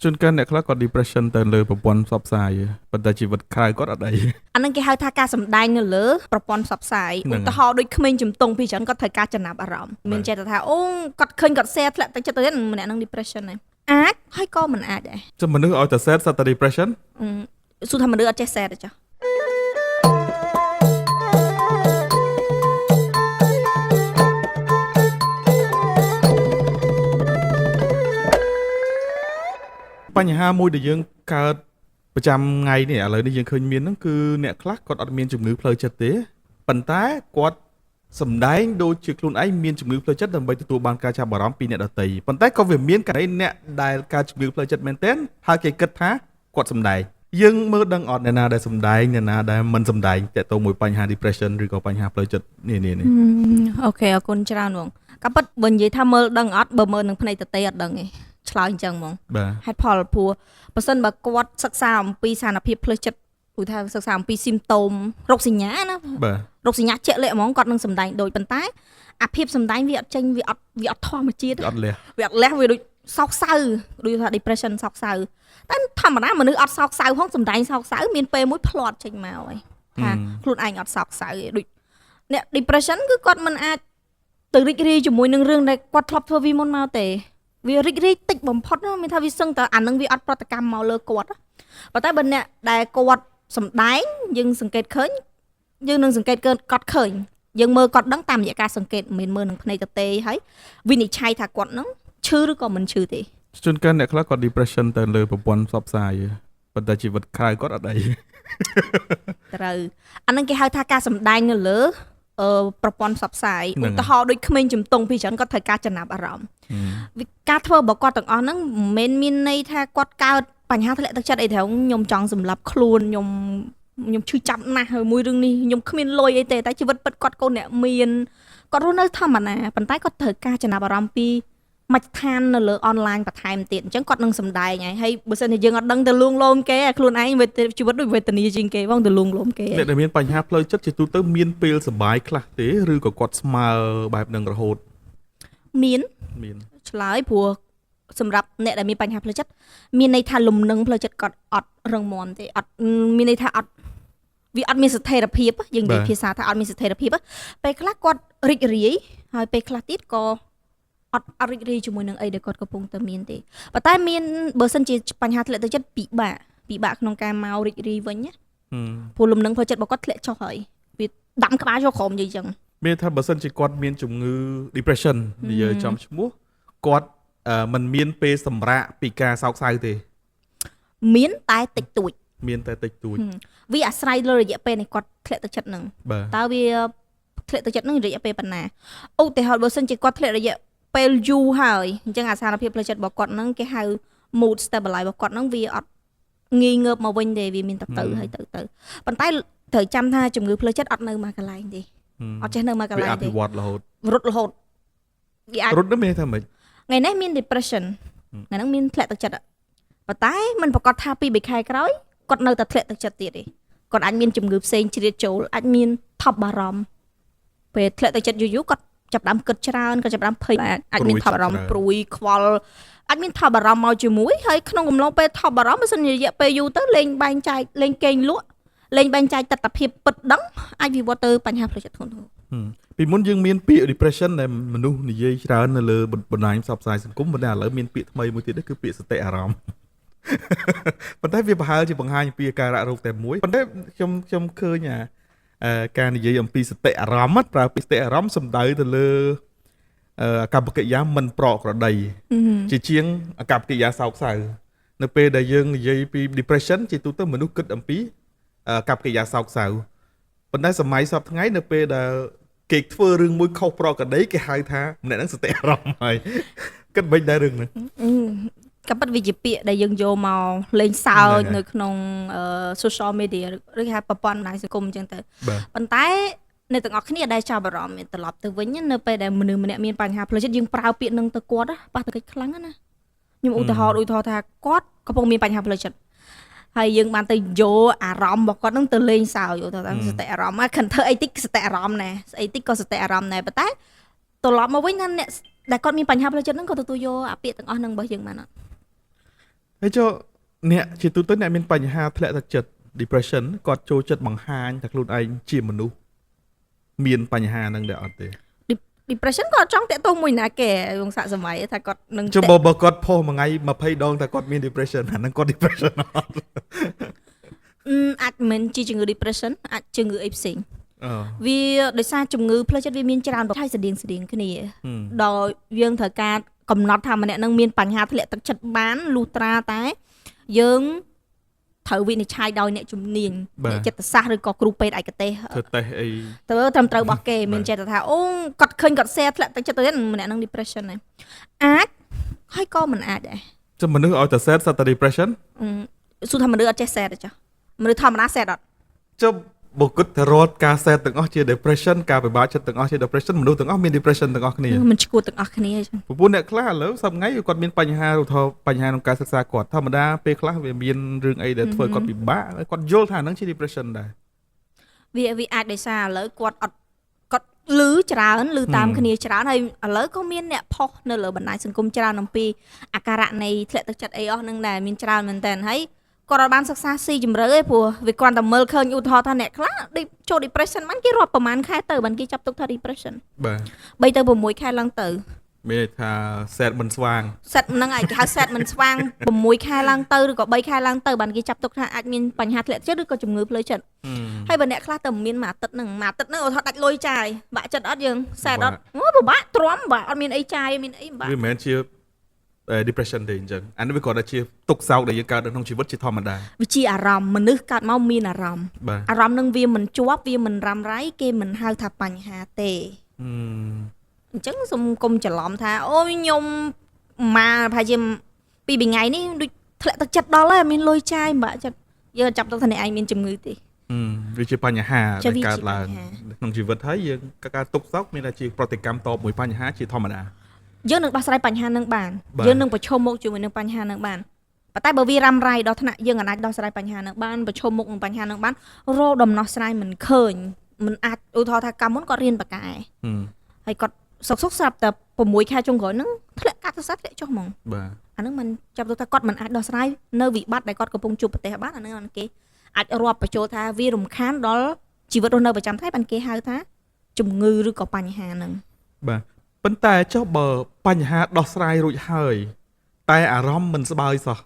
ជួនកាលអ្នកខ្លះគាត់ depression ទៅលើប្រព័ន្ធផ្សព្វផ្សាយប៉ុន្តែជីវិតក្រៅគាត់អត់អីអានឹងគេហៅថាការសម្ដែងនៅលើប្រព័ន្ធផ្សព្វផ្សាយឧទាហរណ៍ដូចក្មេងជំទង់ពីច្រើនគាត់ត្រូវការចំណាប់អារម្មណ៍មានចេះតែថាអូគាត់ឃើញគាត់ share ធ្លាក់ទឹកចិត្តទៅទៀតម្នាក់នឹង depression ហ្នឹងអាចហើយក៏មិនអាចដែរចាំមនុស្សឲ្យតែ sad សត្វតែ depression សួរថាមនុស្សអត់ចេះ share ទេចាបញ្ហាមួយដែលយើងកើតប្រចាំថ្ងៃនេះឥឡូវនេះយើងឃើញមានហ្នឹងគឺអ្នកខ្លះគាត់អត់មានជំងឺផ្លូវចិត្តទេប៉ុន្តែគាត់សម្ដែងដូចជាខ្លួនឯងមានជំងឺផ្លូវចិត្តដើម្បីទទួលបានការចាប់អារម្មណ៍ពីអ្នកដទៃប៉ុន្តែក៏វាមានករណីអ្នកដែលកើតជំងឺផ្លូវចិត្តមែនទែនហើយគេគិតថាគាត់សម្ដែងយើងមើលដឹងអត់អ្នកណាដែលសម្ដែងអ្នកណាដែលមិនសម្ដែងតើតើមួយបញ្ហា depression ឬក៏បញ្ហាផ្លូវចិត្តនេះអូខេអរគុណច្រើនហ្មងក៏ប៉ុតបើនិយាយថាមើលដឹងអត់បើមើលនឹងភ្នែកទទេអត់ដឹងទេឆ្លើយអញ្ចឹងហ្មងហេតុផលព្រោះបើសិនបើគាត់សិក្សាអំពីស្ថានភាពផ្លូវចិត្តព្រោះថាសិក្សាអំពី symptom រោគសញ្ញាណារោគសញ្ញាជាក់លាក់ហ្មងគាត់នឹងសម្ដែងដូចប៉ុន្តែអាភាពសម្ដែងវាអត់ចេញវាអត់ធម្មជាតិវាអត់លះវាដូចសោកសៅដូចថា depression សោកសៅតែធម្មតាមនុស្សអត់សោកសៅហងសម្ដែងសោកសៅមានពេលមួយផ្លាត់ចេញមកហើយថាខ្លួនឯងអត់សោកសៅទេដូចអ្នក depression គឺគាត់មិនអាចទៅរីករាយជាមួយនឹងរឿងដែលគាត់ធ្លាប់ធ្វើវាមុនមកទេវារីករាយតិចបំផុតមានថាវាសឹងតែអានឹងវាអត់ប្រតិកម្មមកលើគាត់ប៉ុន្តែបើអ្នកដែលគាត់សំដែងយើងសង្កេតឃើញយើងនឹងសង្កេតគាត់ឃើញយើងមើលគាត់ដឹងតាមរយៈការសង្កេតមិនមែនមើលនឹងភ្នែកទទេហើយវិនិច្ឆ័យថាគាត់នឹងឈឺឬក៏មិនឈឺទេជួនកាលអ្នកខ្លះគាត់ depression ទៅលើប្រព័ន្ធផ្សព្វផ្សាយប៉ុន្តែជីវិតក្រៅគាត់អត់អីត្រូវអានឹងគេហៅថាការសម្ដែងនៅលើប្រព័ន្ធផ្សព្វផ្សាយឧទាហរណ៍ដូចក្មេងជំទង់ពីច្រើនគាត់ត្រូវការចំណាប់អារម្មណ៍ការធ្វើរបស់គាត់ទាំងអស់ហ្នឹងមិនមែនមានន័យថាគាត់កើតបញ្ហាធ្លាក់ទឹកចិត្តអីទេខ្ញុំចង់សម្លាប់ខ្លួនខ្ញុំឈឺចាប់ណាស់ហើយមួយរឿងនេះខ្ញុំគ្មានលុយអីទេតែជីវិតពិតគាត់កូនអ្នកមានគាត់រស់នៅធម្មតាប៉ុន្តែគាត់ត្រូវការចំណាប់អារម្មណ៍ពីមជ្ឈដ្ឋាននៅលើអនឡាញបន្ថែមទៀតអញ្ចឹងគាត់នឹងសម្ដែងហើយបើសិនជាយើងអត់ដឹងទៅលួងលោមគេខ្លួនឯងជីវិតដូចវេទនាជាងគេបងទៅលួងលោមគេអ្នកដែលមានបញ្ហាផ្លូវចិត្តជាទូទៅមានពេលសុបាយខ្លះទេឬក៏គាត់ស្មើបែបនឹងរហូតមានឆ្លើយព្រោះសម្រាប់អ្នកដែលមានបញ្ហាផ្លូវចិត្តមានន័យថាលំនឹងផ្លូវចិត្តគាត់អត់រឹងមាំទេអត់មានន័យថាអត់វាអត់មានស្ថិរភាពយើងនិយាយភាសាថាអត់មានស្ថិរភាពពេលខ្លះគាត់រីករាយហើយពេលខ្លះទៀតក៏អត់រីករាយជាមួយនឹងអីដែលគាត់កំពុងតែមានទេប៉ុន្តែមានបើសិនជាបញ្ហាធ្លាក់ទឹកចិត្តពិបាកក្នុងការមករីករាយវិញណាព្រោះលំនឹងផ្លូវចិត្តរបស់គាត់ធ្លាក់ចុះហើយវាដាំក្បាលចូលក្រោមនិយាយចឹងមានថាបើសិនជាគាត់មានជំងឺ depression និយាយចំឈ្មោះគាត់មិនមានពេលសម្រាកពីការសោកសៅទេមានតែតិចតួចវាអាស្រ័យលើរយៈពេលនៃគាត់ធ្លាក់ទឹកចិត្តហ្នឹងតើវាធ្លាក់ទឹកចិត្តហ្នឹងរយៈពេលប៉ុណ្ណាឧទាហរណ៍បើសិនជាគាត់ធ្លាក់រយៈពេលយូរហើយអញ្ចឹងអាស្ថានភាពផ្លូវចិត្តរបស់គាត់ហ្នឹងគេហៅ mood stabilize របស់គាត់ហ្នឹងវាអត់ងាយងើបមកវិញទេវាមានទៅហើយទៅប៉ុន្តែត្រូវចាំថាជំងឺផ្លូវចិត្តអត់នៅមកកន្លែងទេអត់ចេះនៅមកកន្លែងទេវាអភិវឌ្ឍរហូតវាអាចរត់ទៅមានថាម៉េចថ្ងៃនេះមាន depression ថ្ងៃហ្នឹងមានធ្លាក់ទឹកចិត្តប៉ុន្តែมันប្រកាសថាពី3ខែក្រោយគាត់នៅតែធ្លាក់ទឹកចិត្តទៀតទេគាត់អាចមានជំងឺផ្សេងជ្រៀតចូលអាចមានថប់បារម្ភពេលធ្លាក់ទឹកចិត្តយូរគាត់ចាប់ដើមគិតច្រើនគាត់ចាប់ដើមភ័យអាចមានថប់បារម្ភព្រួយខ្វល់អាចមានថប់បារម្ភមកជាមួយហើយក្នុងកំឡុងពេលថប់បារម្ភបើសិនរយៈពេលយូរទៅលេងបែងចែកលេងកេងលក់លេងបែងចែកទស្សនវិជ្ជាពិតដឹងអាចវិវត្តទៅបញ្ហាផ្លូវចិត្តធ្ងន់ធ្ងរពីមុនយើងមានពាក្យ depression ដែលមនុស្សនិយាយច្រើននៅលើបណ្ដាញផ្សព្វផ្សាយសង្គមប៉ុន្តែឥឡូវមានពាក្យថ្មីមួយទៀតគឺពាក្យសតិអារម្មណ៍ប៉ុន្តែវាប្រហែលជាបង្ហាញពីអាការៈរោគតែមួយប៉ុន្តែខ្ញុំឃើញការនិយាយអំពីសតិអារម្មណ៍ប្រើពាក្យសតិអារម្មណ៍សំដៅទៅលើអាកប្បកិរិយាមិនប្រក្រតីជាជាងអាកប្បកិរិយាសោកសៅនៅពេលដែលយើងនិយាយពី depression ជាទូទៅមនុស្សគិតអំពីអាកប្បកិរិយាសោកសៅប៉ុន្តែសម័យសពថ្ងៃនៅពេលដែលគេធ្វើរឿងមួយខុសប្រក្រតីគេហៅថាម្នាក់ហ្នឹងសតិអារម្មណ៍ហើយគិតមិនដែររឿងហ្នឹងក៏ប៉ិតវាជាពាក្យដែលយើងយកមកលេងសើចនៅក្នុង social media ឬគេហៅប្រព័ន្ធបណ្ដាញសង្គមអញ្ចឹងទៅប៉ុន្តែអ្នកទាំងអស់គ្នាដែលចាប់អារម្មណ៍ត្រឡប់ទៅវិញនៅពេលដែលមនុស្សម្នាក់មានបញ្ហាផ្លូវចិត្តយើងប្រើពាក្យនឹងទៅគាត់ប៉ះទង្គិចខ្លាំងណាខ្ញុំឧទាហរណ៍ថាគាត់កំពុងមានបញ្ហាផ្លូវចិត្តហើយយើងបានទៅយកអារម្មណ៍របស់គាត់នឹងទៅលេងសើចទៅសតិអារម្មណ៍ខិនធ្វើអីតិចសតិអារម្មណ៍ណែស្អីតិចក៏សតិអារម្មណ៍ដែរប៉ុន្តែត្រឡប់មកវិញថាអ្នកដែលគាត់មានបញ្ហាផ្លូវចិត្តហ្នឹងក៏ទទួលយកអាពាក្យទាំងអស់ហ្នឹងរបស់យើងបានអត់ ហើយចុះអ្នកជាទូទៅអ្នកមានបញ្ហាធ្លាក់ទឹកចិត្ត depression គាត់ចូលចិត្តបង្ហាញថាខ្លួនឯងជាមនុស្សមានបញ្ហាហ្នឹងដែរអត់ទេ depression គាត់ចង់តាក់ទងមួយណាគេវងសាក់សម័យថាគាត់នឹង ចុះបើគាត់ផុសមួយថ្ងៃ20ដងថាគាត់មាន depression អាហ្នឹងគាត់ depression អត់ អាចមិនជាជំងឺ depression អាចជំងឺអីផ្សេង អូ វាដោយសារជំងឺផ្លូវចិត្តវាមានច្រើនប្រភេទស្តៀងគ្នាដល់យើងត្រូវការកំណត់ថាម្នាក់នឹងមានបញ្ហាធ្លាក់ទឹកចិត្តបានលុះត្រាតែយើងត្រូវវិនិច្ឆ័យដោយអ្នកជំនាញអ្នកចិត្តសាស្ត្រឬក៏គ្រូពេទ្យឯកទេស ធ្វើតេស្តអី ទៅត្រឹមត្រូវរបស់គេមានចេះថាអូគាត់ឃើញគាត់ share ធ្លាក់ទឹកចិត្តទៅម្នាក់នឹង depression ហ្នឹងអាចហើយក៏មិនអាចដែរ ចុះមនុស្សឲ្យតែ sad សត្វតែ depression សួរថាមនុស្សអត់ចេះ sad ទេចាមនុស្សធម្មតា sad អត់ ចុះបើគិតទៅរត់ការ sad ទាំងអស់ជា depression ការពិបាកចិត្តទាំងអស់ជា depression មនុស្សទាំងអស់មាន depression ទាំងអស់គ្នា មិនឈួតទាំងអស់គ្នាចឹង ព្រោះអ្នកខ្លះឥឡូវសប្ងៃគាត់មានបញ្ហាឧទាហរណ៍បញ្ហាក្នុងការសិក្សាគាត់ធម្មតាពេលខ្លះវាមានរឿងអីដែលធ្វើគាត់ពិបាកគាត់យល់ថាហ្នឹងជា depression ដែរ វាអាចដោយសារឥឡូវគាត់អត់គាត់លឺច្រើនលឺតាមគ្នាច្រើនហើយឥឡូវក៏មានអ្នកផុសនៅលើបណ្ដាញសង្គមច្រើនអំពីអាការៈនៃធ្លាក់ទឹកចិត្តអីអស់ហ្នឹងដែរមានច្រើនមែនតើហើយគាត់អត់បានសិក្សាស៊ីជម្រៅទេព្រោះវាគ្រាន់តែមើលឃើញឧទាហរណ៍ថាអ្នកខ្លះចូល depression បានគេរាប់ប្រហែលខែទៅបានគេចាប់ទុកថា depression បាទ 3ទៅ6ខែឡើងទៅ មានថា sad មិនស្វាង set ហ្នឹងឯងគេហៅ set មិនស្វាង6ខែឡើងទៅឬក៏3ខែឡើងទៅបានគេចាប់ទុកថាអាចមានបញ្ហាធ្លាក់ចិត្តឬក៏ជំងឺផ្លូវចិត្តហើយបើអ្នកខ្លះទៅមានមួយអាទិត្យហ្នឹងឧទាហរណ៍ដាច់លុយចាយបាក់ចិត្តអត់យើង set អត់អូពិបាកទ្រាំបាក់អត់មានអីចាយមានអីបាក់ វាមិនមែនជា depression ទេអញ្ចឹងអានេះវាគាត់ថាជាទុក្ខសោកដែលយើងកើតនៅក្នុងជីវិតជាធម្មតា វាជាអារម្មណ៍មនុស្សកើតមកមានអារម្មណ៍ បាទ អារម្មណ៍នឹងវាមិនជាប់វាមិនរ៉ាំរ៉ៃគេមិនហៅថាបញ្ហាទេអញ្ចឹងសូមកុំច្រឡំថាអូយខ្ញុំមកប្រហែលជា2ថ្ងៃនេះដូចធ្លាក់ទឹកចិត្តដល់ហើយមានលុយចាយបាក់ចិត្តយើងចាប់ទុកថាអ្នកឯងមានជំងឺទេ វាជាបញ្ហាដែលកើតឡើងក្នុងជីវិតហើយយើងការទុក្ខសោកមានតែជាប្រតិកម្មតបមួយបញ្ហាជាធម្មតា យើងនឹងដោះស្រាយបញ្ហានឹងបានយើងនឹងប្រឈមមុខជាមួយនឹងបញ្ហានឹងបានប៉ុន្តែបើវារ៉ាំរ៉ៃដល់ថ្នាក់យើងអាចដោះស្រាយបញ្ហានឹងបានប្រឈមមុខនឹងបញ្ហានឹងបានរកដំណោះស្រាយមិនឃើញមិនអាចឧទាហរណ៍ថាកាលមុនគាត់រៀនបកែហើយគាត់សុកស្រាប់តែ6ខែចុងក្រោយហ្នឹងធ្លាក់ការសិក្សាធ្លាក់ចុះហ្មងបាទអាហ្នឹងមិនចាប់ទៅថាគាត់មិនអាចដោះស្រាយនៅវិបត្តិដែលគាត់កំពុងជួបប្រទះបានអាហ្នឹងគេអាចរាប់បញ្ចូលថាវារំខានដល់ជីវិតរស់នៅប្រចាំថ្ងៃបានគេហៅថាជំងឺឬក៏បញ្ហាហ្នឹងបាទប៉ុន្តែចុះបើបញ្ហាដោះស្រាយរួចហើយតែអារម្មណ៍មិនស្បើយសោះ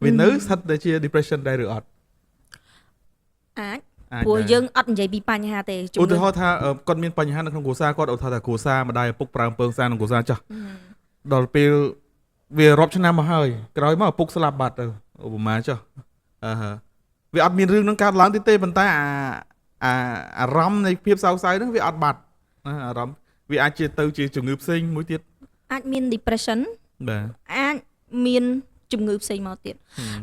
វានៅស្ថិតតែជា depression ដែរឬអត់អាចព្រោះយើងអត់និយាយពីបញ្ហាទេឧទាហរណ៍ថាគាត់មានបញ្ហានៅក្នុងគ្រួសារគាត់ឧទាហរណ៍ថាគ្រួសារម្ដាយឪពុកប្រើអំពើហិង្សាក្នុងគ្រួសារចាស់ដល់ពេលវារាប់ឆ្នាំមកហើយក្រោយមកឪពុកស្លាប់បាត់ទៅឧបមាចុះវាអត់មានរឿងនឹងកើតឡើងទេប៉ុន្តែអារម្មណ៍នៃភាពសោកសៅហ្នឹងវាអត់បាត់អារម្មណ៍វាអាចជាជំងឺផ្សេងមួយទៀតអាចមាន depression បាទអាចមានជំងឺផ្សេងមកទៀត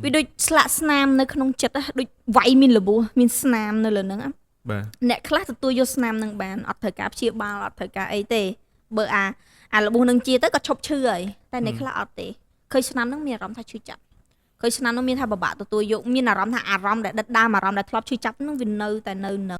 វាដូចស្លាកស្នាមនៅក្នុងចិត្តដូចវាយមានរបួសមានស្នាមនៅលើហ្នឹងបាទអ្នកខ្លះទទួលយកស្នាមហ្នឹងបានអត់ត្រូវការព្យាបាលអត់ត្រូវការអីទេបើអារបួសហ្នឹងជាទៅក៏ឈប់ឈឺហើយតែអ្នកខ្លះអត់ទេឃើញស្នាមហ្នឹងមានអារម្មណ៍ថាឈឺចាប់ឃើញស្នាមហ្នឹងមានថាពិបាកទទួលយកមានអារម្មណ៍ថាអារម្មណ៍ដែលដិតដាមអារម្មណ៍ដែលធ្លាប់ឈឺចាប់ហ្នឹងវានៅតែនៅ